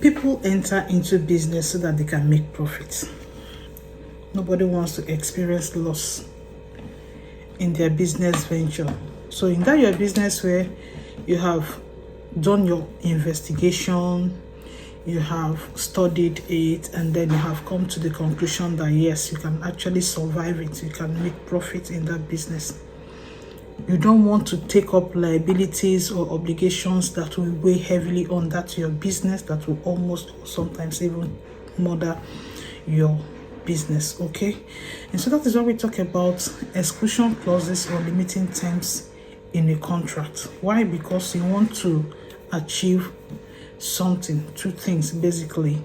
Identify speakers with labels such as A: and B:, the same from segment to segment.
A: People enter into business so that they can make profits. Nobody wants to experience loss in their business venture. So in that your business where you have done your investigation, you have studied it, and then you have come to the conclusion that yes, you can actually survive it, you can make profit in that business. You don't want to take up liabilities or obligations that will weigh heavily on that your business, that will almost sometimes even murder your business. Okay, and so that is why we talk about exclusion clauses or limiting terms in a contract. Why? Because you want to achieve something. Two things basically.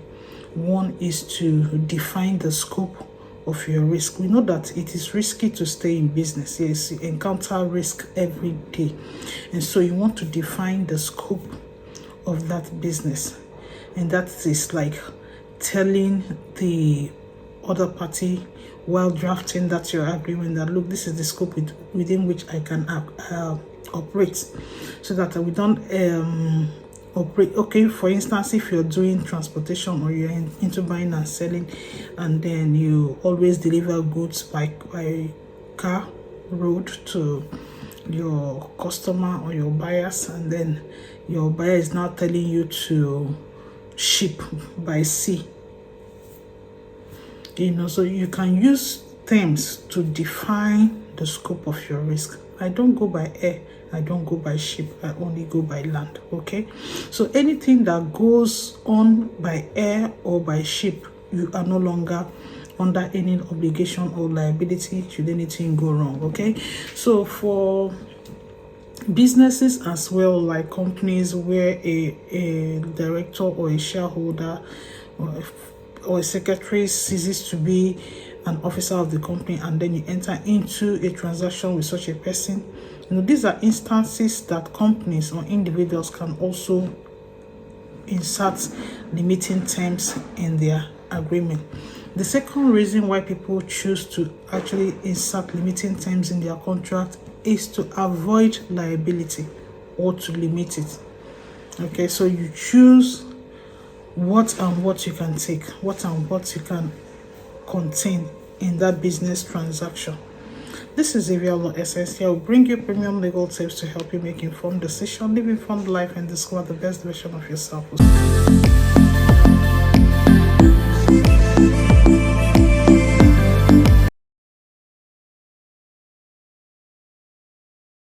A: One is to define the scope of your risk. We know that it is risky to stay in business. Yes, you encounter risk every day, and so you want to define the scope of that business, and that is like telling the other party while drafting that your agreement that look, this is the scope within which I can operate, so that we don't operate. Okay, for instance, if you're doing transportation or you're into buying and selling, and then you always deliver goods by car road to your customer or your buyers, and then your buyer is now telling you to ship by sea, so you can use terms to define the scope of your risk. I don't go by air, I don't go by ship, I only go by land. Okay, so anything that goes on by air or by ship, you are no longer under any obligation or liability should anything go wrong. Okay, so for businesses as well, like companies where a director or a shareholder or a secretary ceases to be an officer of the company, and then you enter into a transaction with such a person, these are instances that companies or individuals can also insert limiting terms in their agreement. The second reason why people choose to actually insert limiting terms in their contract is to avoid liability or to limit it. Okay, so you choose what and what you can take, what and what you can contain in that business transaction. This is Xavier Law Essence. Here will bring you premium legal tips to help you make informed decisions, live informed life, and discover the best version of yourself.